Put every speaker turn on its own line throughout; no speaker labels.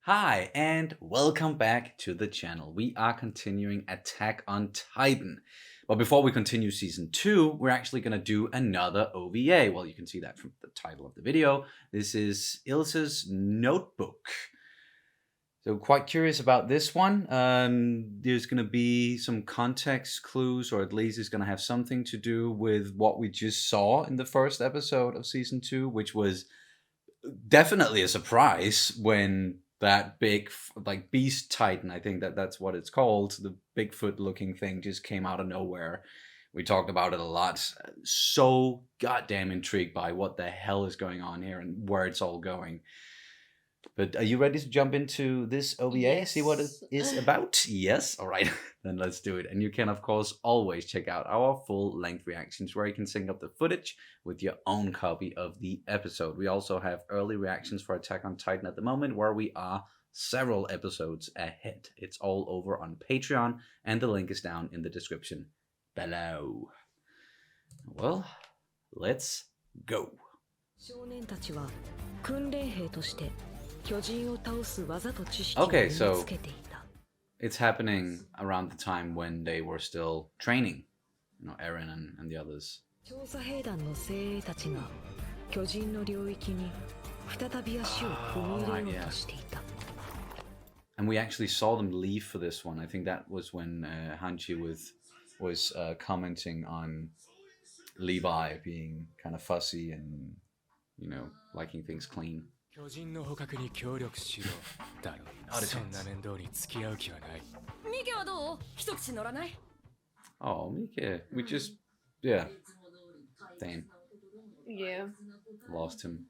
Hi, and welcome back to the channel. We are continuing Attack on Titan. But before we continue Season 2, we're actually going to do another OVA. Well, you can see that from the title of the video. This is Ilse's notebook. So quite curious about this one. There's going to be some context clues, or at least it's going to have something to do with what we just saw in the first episode of Season 2, which was definitely a surprise when that big like beast titan, I think that's what it's called, the Bigfoot looking thing just came out of nowhere. We talked about it a lot. So goddamn intrigued by what the hell is going on here and where it's all going. But are you ready to jump into this OVA? Yes. See what it is about? Yes? All right, then let's do it. And you can, of course, always check out our full-length reactions where you can sync up the footage with your own copy of the episode. We also have early reactions for Attack on Titan at the moment where we are several episodes ahead. It's all over on Patreon, and the link is down in the description below. Well, let's go. Okay, so it's happening around the time when they were still training, you know, Eren and the others. And we actually saw them leave for this one. I think that was when Hanji was commenting on Levi being kind of fussy and, you know, liking things clean. Oh, Mike, we just, yeah, damn.
Yeah.
Lost him.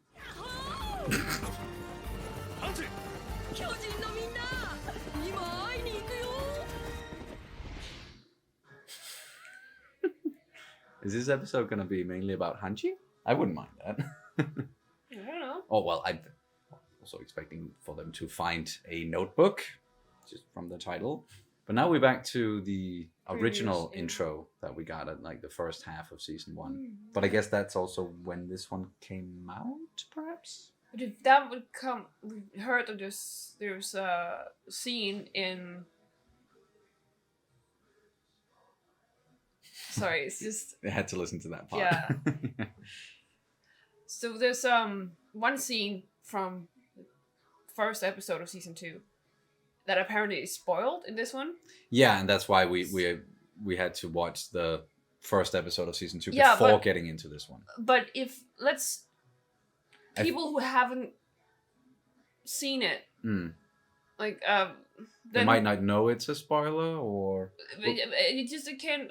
Is this episode gonna be mainly about Hanji? I wouldn't mind that.
I don't know.
Oh, well, I'm also expecting for them to find a notebook, just from the title. But now we're back to the original intro that we got at like the first half of Season 1. But I guess that's also when this one came out, perhaps?
But if that would come, we heard of this, there's a scene in... Sorry, it's just...
I had to listen to that part.
Yeah. So there's one scene from the first episode of Season 2 that apparently is spoiled in this one.
Yeah, and that's why we had to watch the first episode of Season 2 before getting into this one.
But if, people who haven't seen it, like,
they might not know it's a spoiler, or...
It can't,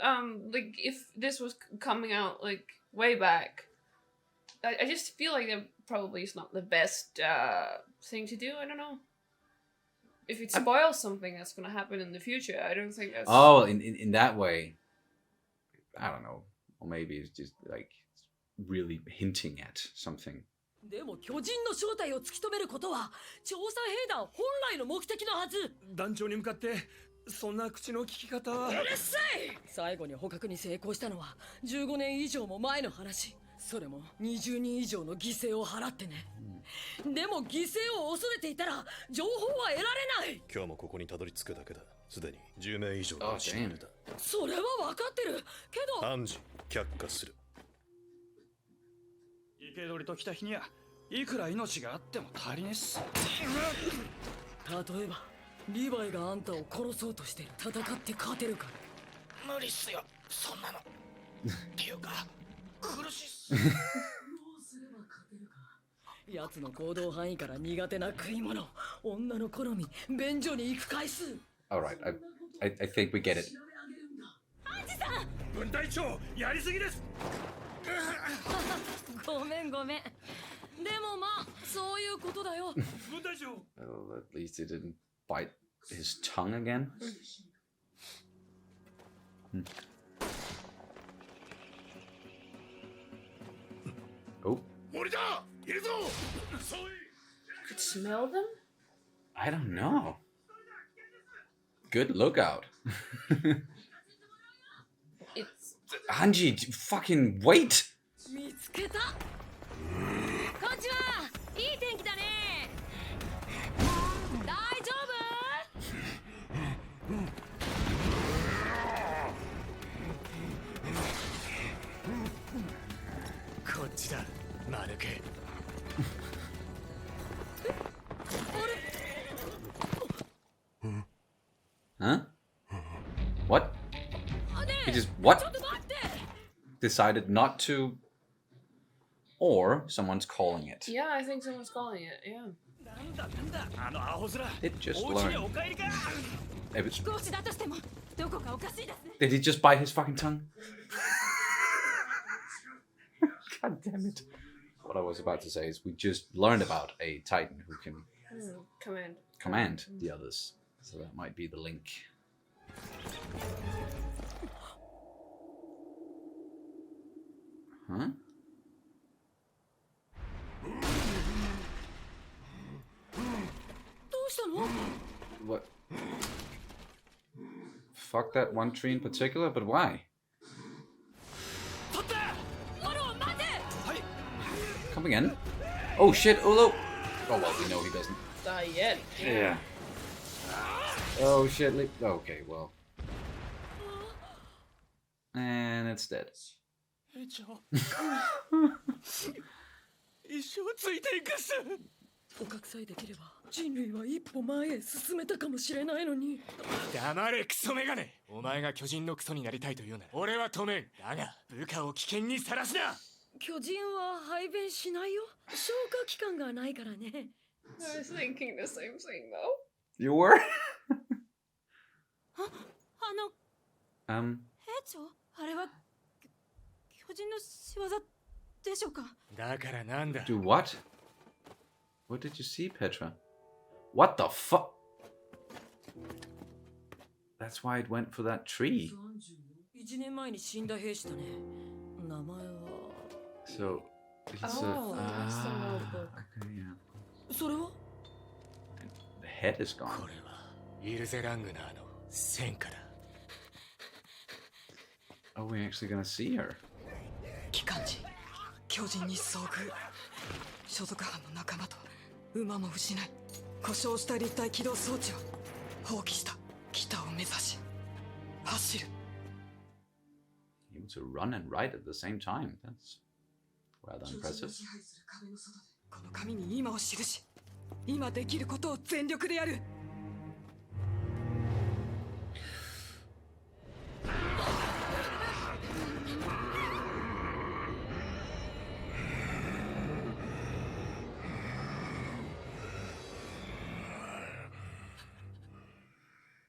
like, if this was coming out, like, way back, I just feel like that probably is not the best thing to do. I don't know. If it spoils something that's going to happen in the future, I don't think that's...
Oh, in that way. I don't know. Or maybe it's just, like, really hinting at something.
でも巨人の正体を突き止めることは調査兵団本来の目的のはず。
団長に向かってそんな口の利き方は。うる
さい。最後に捕獲に成功したのは15年以上も前の話。それも20人以上の犠牲を払ってね。でも犠牲を恐れていたら情報は得られない。
今日もここにたどり着くだけだ。すでに10名以上が死んでた。
それは分かってるけど。
暗示却下する。生け捕りと来た日にはいくら命があっても足りねえっす。
例えばリヴァイがあんたを殺そうとして戦って勝てるか。
無理っすよそんなの。っていうか苦しいっす。
奴の行動範囲から苦手な食い物、女の好み、便所に行く回数。
Alright, I think we get it.
ハンジさん。
分隊長やりすぎです。
ごめんごめん。でもまあそういうことだよ。
分隊長。
Well, at least he didn't bite his tongue again. Oh.
森だ。いるぞ。
Could smell them?
I don't know. Good lookout.
It's
Hanji, fucking wait.
見つけた。こんにちは。いい天気だね。だ
抜け。
Huh? What? He just what? Decided not to. Or someone's calling it.
Yeah, I think someone's calling it. Yeah.
なんだなんだあのアホ面。
It just
お家に
learned.
お帰りか。
It was-
講師だとしてもどこかおかしいですね
Did he just bite his fucking tongue? God damn it. What I was about to say is we just learned about a Titan who can command the others. So that might be the link. Huh?
どうしたの
What? Fuck that one tree in particular, but why?
取った。
マロン待て
はい。
Come again? Oh shit, Olo! Oh well, we know he doesn't.
Die yet.
Yeah. Oh shit, okay, well. And it's dead.
兵長。一生ついていくっす。
捕獲さえできれば人類は一歩前へ進めたかもしれないのに
黙れクソメガネ。お前が巨人のクソになりたいというなら俺は止めん。だが部下を危険にさらすな。
巨人は排便しないよ消化器官がないからね
I was thinking the same thing though.
You were?
あの
Um,
兵長あれは巨人の仕業でしょうか
だからなんだ。
do what? What did you see, Petra? What the fuck? That's why it went for that tree.
1年前に死んだ兵士だね名前は
So, it's
Oh, that's the notebook.
okay, yeah.
それは
The head is gone.
これはイルゼ・ラングナーの戦果だ。
Are we actually gonna see her?
機関時巨人に遭遇所属班の仲間と馬も失い故障した立体起動装置を放棄した北を目指し走る
Able to run and ride at the same time. That's rather impressive.
この紙に今を記し今できることを全力でやる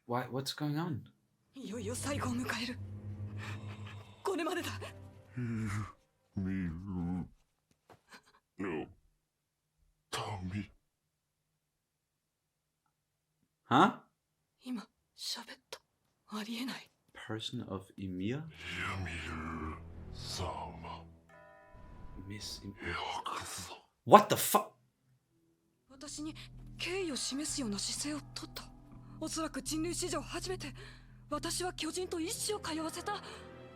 Why? What's going on?
いよいよ最後を迎えるこれまでだ
No. Tommy.
Huh?
今喋ったありえない
Person of Emir?
Ymir sama.
Miss
Yakuza.
What the fuck?
私に敬意を示すような姿勢をとったおそらく人類史上初めて私は巨人と意志を通わせた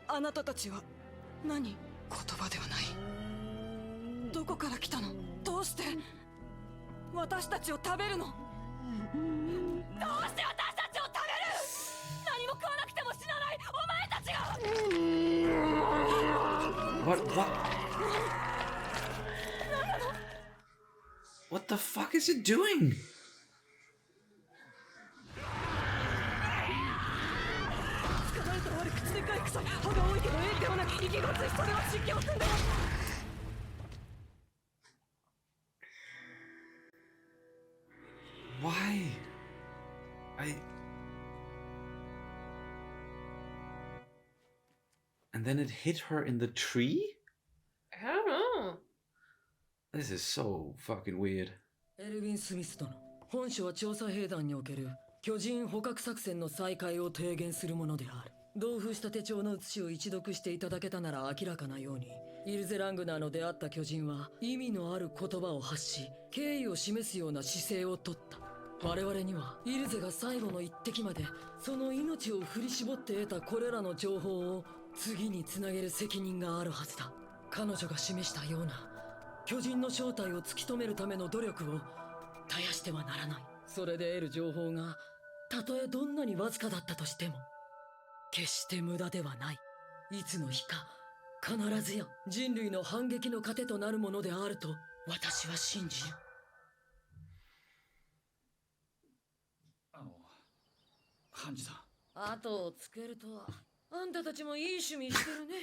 あなたたちは何言葉ではないどこから来たのどうして私たちを食べるのどうして私たちを食べる何も食わなくても死なないお前たちが
What? What the fuck is it doing?
捕まえた悪口でかい臭い歯が多いけど縁ではない息がついそれは湿気を汲んで
Why? And then it hit her in the tree?
I don't know.
This is so fucking weird.
エルヴィン・スミス殿本書は調査兵団における巨人捕獲作戦の再開を提言するものである同封した手帳の写しを一読していただけたなら明らかなようにイルゼ・ラングナーの出会った巨人は意味のある言葉を発し敬意を示すような姿勢をとった我々にはイルゼが最後の一滴までその命を振り絞って得たこれらの情報を次につなげる責任があるはずだ彼女が示したような巨人の正体を突き止めるための努力を絶やしてはならないそれで得る情報がたとえどんなにわずかだったとしても決して無駄ではないいつの日か必ずや人類の反撃の糧となるものであると私は信じる。
ハンジさん、
後をつけるとは、あんたたちもいい趣味してるね。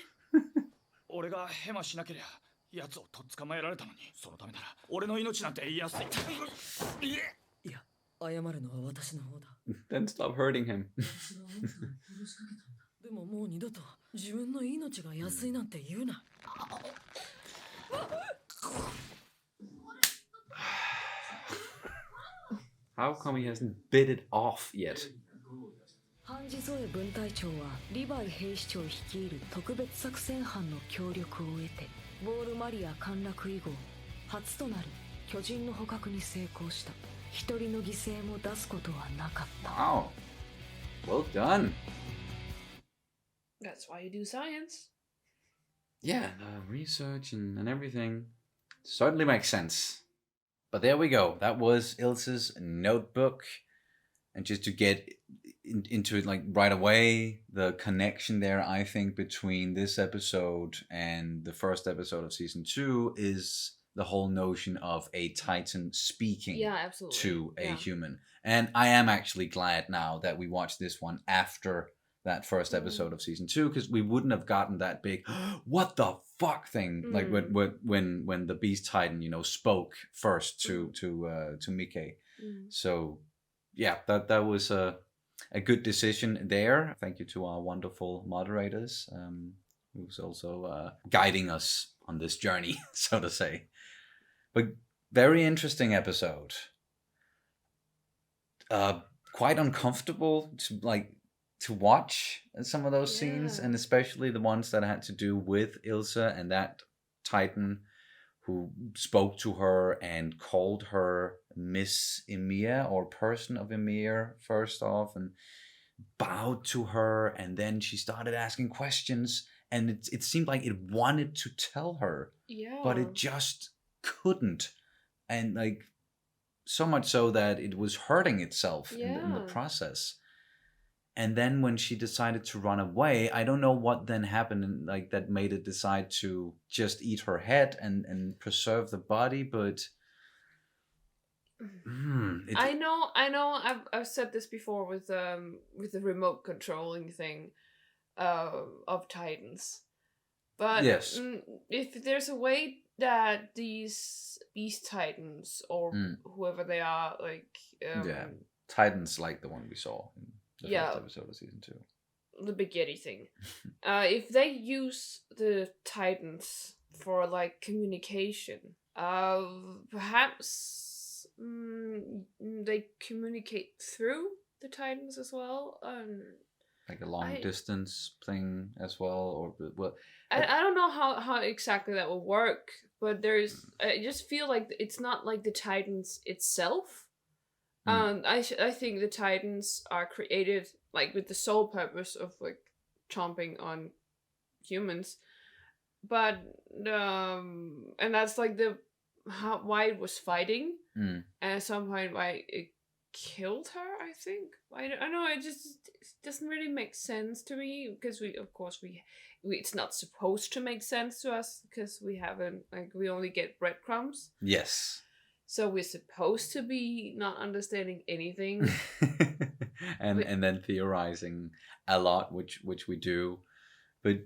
俺がヘマしなけりゃ奴をとっ捕まえられたのに、そのためなら俺の命なんて安い。
いや、謝るのは私の方だ。
Then stop hurting him.
私はあんたを殺しかけたんだ。でももう二度と自分の命が安いなんて言うな。
How come he hasn't bit it off yet?
ハンジゾエ分隊長はリヴァイ兵士長率いる特別作戦班の協力を得てボールマリア陥落以後初となる巨人の捕獲に成功した。一人の犠牲も出すことはなかった。
Wow. Well done.
That's why you do science.
Yeah, research and everything certainly makes sense. But there we go. That was Ilse's notebook. And just to get into it like right away, the connection there, I think, between this episode and the first episode of season 2 is the whole notion of a Titan speaking
Absolutely.
to a
Yeah.
human. And I am actually glad now that we watched this one after that first episode of season 2, because we wouldn't have gotten that big what the fuck thing like when the Beast Titan, you know, spoke first to Mickey. So yeah, that was a good decision there. Thank you to our wonderful moderators, who's also guiding us on this journey, so to say. But very interesting episode. Quite uncomfortable to watch some of those scenes, and especially the ones that had to do with Ilse and that Titan who spoke to her and called her Miss Emir, or person of Emir, first off, and bowed to her, and then she started asking questions, and it seemed like it wanted to tell her, but it just couldn't, and like so much so that it was hurting itself in the process. And then when she decided to run away, I don't know what then happened, like that made it decide to just eat her head and preserve the body. But
I know. I've said this before with the remote controlling thing of Titans, but
yes,
if there's a way that these Beast Titans or whoever they are, like
Titans like the one we saw in the first episode of season 2,
the Big Yeti thing. If they use the Titans for like communication, perhaps they communicate through the Titans as well.
Like a long distance thing as well, or well,
I don't know how exactly that will work, but there's I just feel like it's not like the Titans itself. I think the Titans are created like with the sole purpose of like chomping on humans, but and that's like why it was fighting, and at some point why it killed her. I think I don't know. It doesn't really make sense to me, because we it's not supposed to make sense to us because we haven't we only get breadcrumbs.
Yes.
So we're supposed to be not understanding anything,
and then theorizing a lot, which we do, but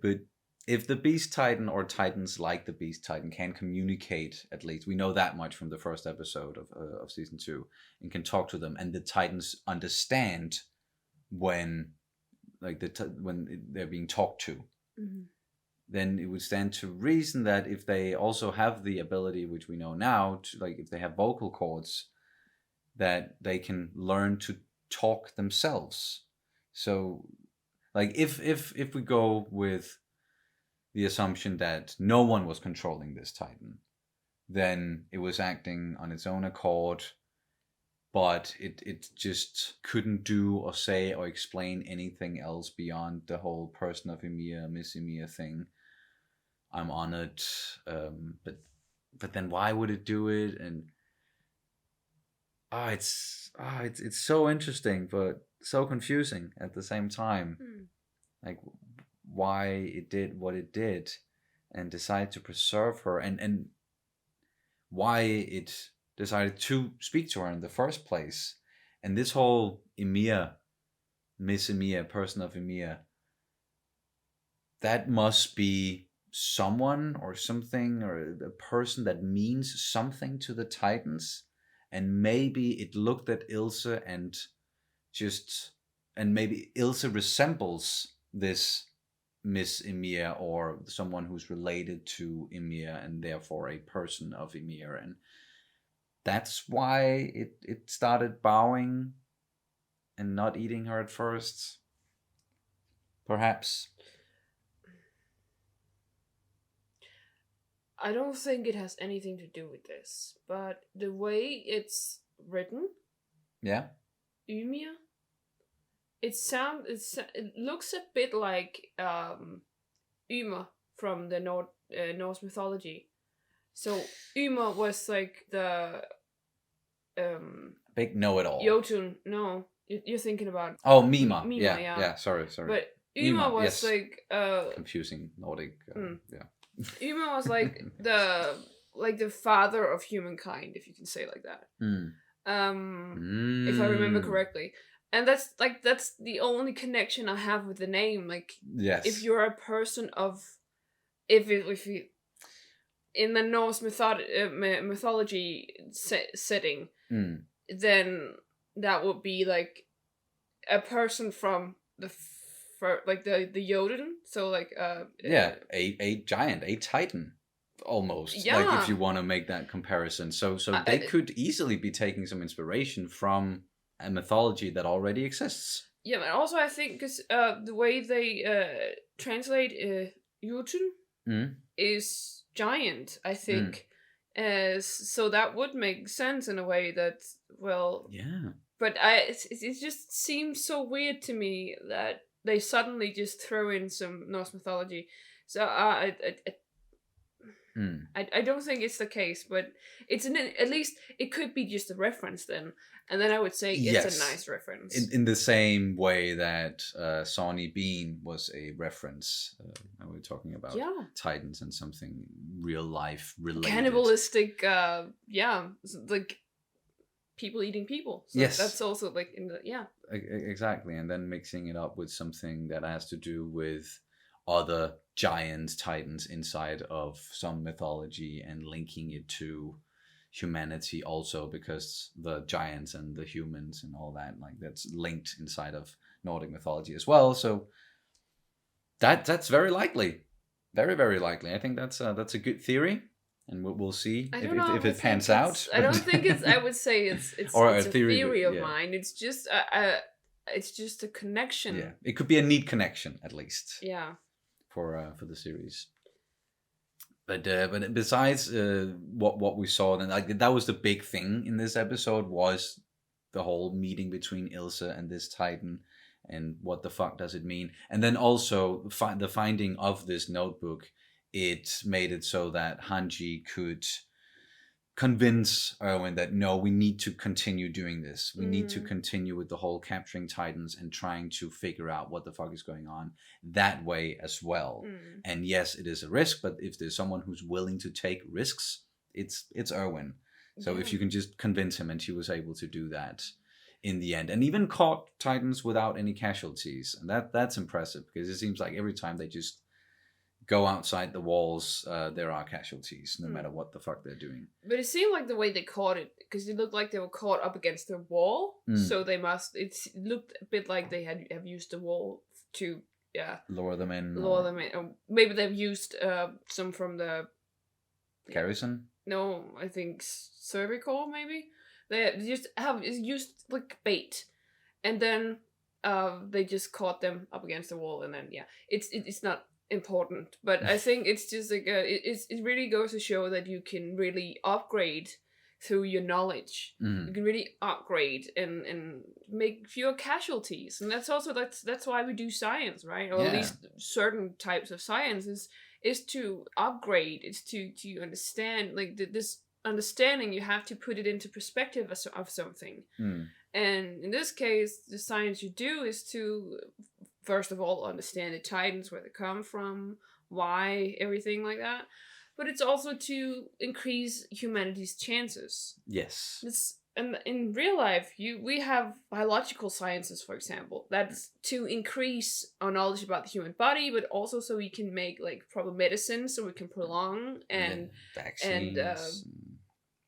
if the Beast Titan or Titans like the Beast Titan can communicate, at least we know that much from the first episode of season 2, and can talk to them, and the Titans understand when when they're being talked to. Then it would stand to reason that if they also have the ability, which we know now, to, like if they have vocal cords, that they can learn to talk themselves. So, like if we go with the assumption that no one was controlling this Titan, then it was acting on its own accord, but it just couldn't do or say or explain anything else beyond the whole person of Emir, Miss Emir thing. I'm honored, but then why would it do it? And it's so interesting, but so confusing at the same time. Like why it did what it did. and decided to preserve her, and why it decided to speak to her in the first place. And this whole Ymir, Miss Ymir, person of Ymir, that must be someone or something, or a person that means something to the Titans. And maybe it looked at Ilse and maybe Ilse resembles this Miss Ymir, or someone who's related to Ymir, and therefore a person of Ymir, and that's why it started bowing and not eating her at first. Perhaps.
I don't think it has anything to do with this, but the way it's written,
Yeah.
Ymir, it looks a bit like Ymer from the Norse mythology. So Ymer was like the
Big know-it-all.
Jotun. No, you're thinking about
Mima.
Mima,
Yeah.
yeah.
Yeah. Sorry.
But Ymer
Ymer,
was
yes.
like
Confusing Nordic. Yeah.
Ymer was like the father of humankind, if you can say it like that. If I remember correctly. And that's the only connection I have with the name. Like,
Yes.
if you're a person of, if you in the Norse mythology setting, then that would be like a person from the Jotun. So like
a giant, a titan, almost.
Yeah.
Like, if you want to make that comparison, so they could easily be taking some inspiration from a mythology that already exists.
Yeah, but also I think because the way they translate Jotun is giant, I think. So that would make sense in a way that, well...
Yeah.
But it just seems so weird to me that they suddenly just throw in some Norse mythology. So I don't think it's the case, but at least it could be just a reference then. And then I would say it's a nice reference.
In the same way that Sawney Bean was a reference. When we're talking about Titans and something real life related.
Cannibalistic, like people eating people. So
yes.
That's also like
Exactly. And then mixing it up with something that has to do with other giant titans inside of some mythology and linking it to humanity also, because the giants and the humans and all that, like, that's linked inside of Nordic mythology as well. So that's very likely, very, very likely. I think that's a good theory, and we'll see if it pans out.
I don't think it's. I would say it's
or
it's
a theory
of mine. It's just a connection.
Yeah, it could be a neat connection at least.
Yeah.
For the series. But besides what we saw, then, like, that was the big thing in this episode, was the whole meeting between Ilse and this Titan, and what the fuck does it mean? And then also the finding of this notebook, it made it so that Hanji could convince Erwin that no, we need to continue doing this. We need to continue with the whole capturing Titans and trying to figure out what the fuck is going on that way as well. And yes, it is a risk, but if there's someone who's willing to take risks, it's Erwin. So if you can just convince him, and she was able to do that in the end, and even caught Titans without any casualties, and that's impressive, because it seems like every time they just go outside the walls, there are casualties, no matter what the fuck they're doing.
But it seemed like the way they caught it, because it looked like they were caught up against the wall, so they must. It looked a bit like they have used the wall to
lure them in.
Or maybe they've used some from the
garrison.
No, I think cervical. Maybe they just have used like bait, and then they just caught them up against the wall, and then it's not important, but I think it's just like it really goes to show that you can really upgrade through your knowledge. You can really upgrade and make fewer casualties, and that's why we do science, right? Or at least certain types of science is to upgrade. It's to understand, like this understanding. You have to put it into perspective of something, and in this case, the science you do is to, first of all, understand the Titans, where they come from, why everything like that. But it's also to increase humanity's chances.
Yes.
And in real life, we have biological sciences, for example, that's to increase our knowledge about the human body, but also so we can make like proper medicine, so we can prolong and
vaccines and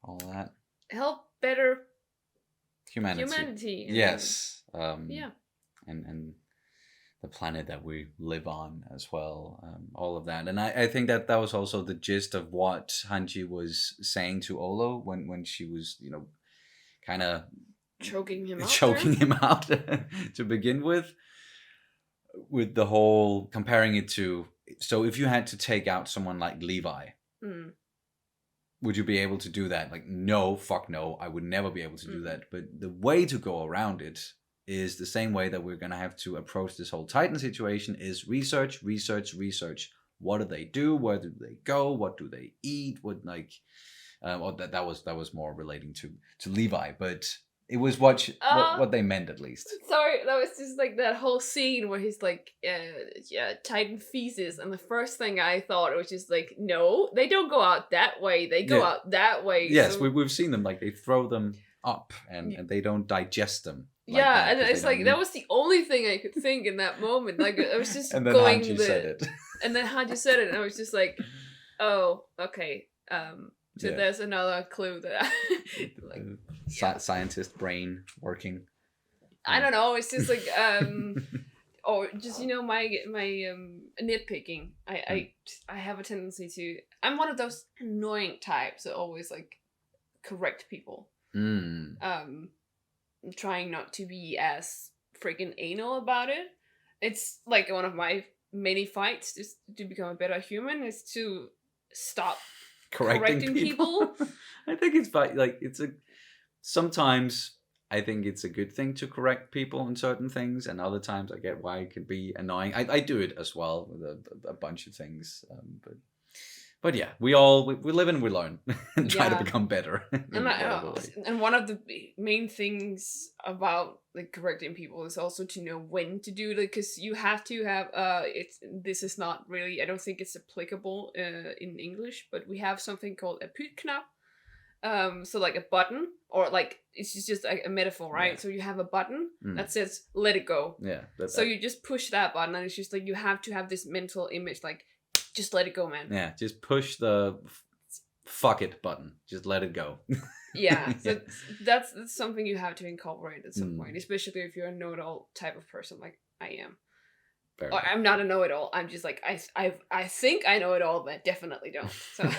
all that.
help better
Humanity.
and-
Yes.
yeah.
And the planet that we live on as well. All of that. And I think that was also the gist of what Hanji was saying to Olo when she was, you know, kind of
choking him out
to begin with the whole comparing it to, so if you had to take out someone like Levi, would you be able to do that? Like, no, fuck no, I would never be able to do that. But the way to go around it is the same way that we're going to have to approach this whole Titan situation, is research. What do they do? Where do they go? What do they eat? What, like, well, that was more relating to Levi, but it was what they meant, at least.
Sorry, that was just like that whole scene where he's like, Titan feces, and the first thing I thought was just like, no, they don't go out that way. They go out that way.
Yes,
so...
we've seen them, like, they throw them up, and they don't digest them.
Like and it's like, that was the only thing I could think in that moment. Like, I was just
and then
going...
Hanji said it.
And then Hanji said it, and I was just like, oh, okay. So there's another clue that I... like,
scientist brain working.
I don't know, it's just like... or just, you know, my nitpicking. I have a tendency to... I'm one of those annoying types that always, like, correct people. Trying not to be as freaking anal about it. It's like one of my many fights just to become a better human is to stop correcting people.
I think it's like sometimes I think it's a good thing to correct people on certain things, and other times I get why it could be annoying. I do it as well with a bunch of things, but yeah, we live and we learn and try to become better.
And one of the main things about like correcting people is also to know when to do it, because you have to have this is not really, I don't think it's applicable in English, but we have something called a putknap. So like a button, or like it's just a metaphor, right? So you have a button that says let it go.
Yeah.
So you just push that button, and it's just like you have to have this mental image, like, just let it go, man.
Yeah, just push the fuck it button. Just let it go.
Yeah, so that's something you have to incorporate at some point, especially if you're a know-it-all type of person like I am. Or I'm not a know-it-all. I'm just like, I think I know it all, but definitely don't. So.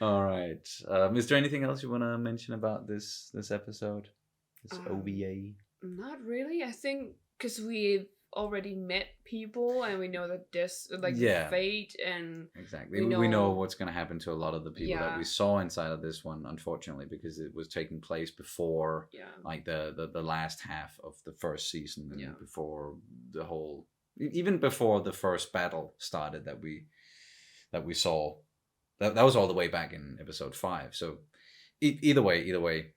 All right. Is there anything else you want to mention about this episode? This OVA?
Not really. I think because we've already met people and we know that this, like, the fate, and
exactly we know what's going to happen to a lot of the people that we saw inside of this one, unfortunately, because it was taking place before like the last half of the first season, and before the whole, even before the first battle started that we saw. That was all the way back in episode 5. So either way,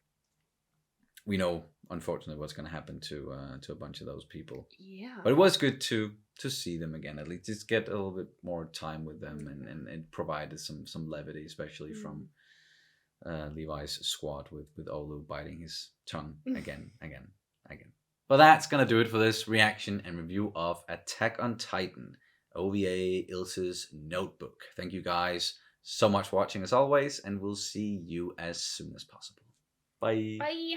we know, unfortunately, what's going to happen to a bunch of those people. Yeah. But it was good to see them again, at least just get a little bit more time with them, and it provided some levity, especially from Levi's squad with Olu biting his tongue again. But that's going to do it for this reaction and review of Attack on Titan, OVA Ilse's Notebook. Thank you guys so much for watching as always, and we'll see you as soon as possible. Bye.
Bye.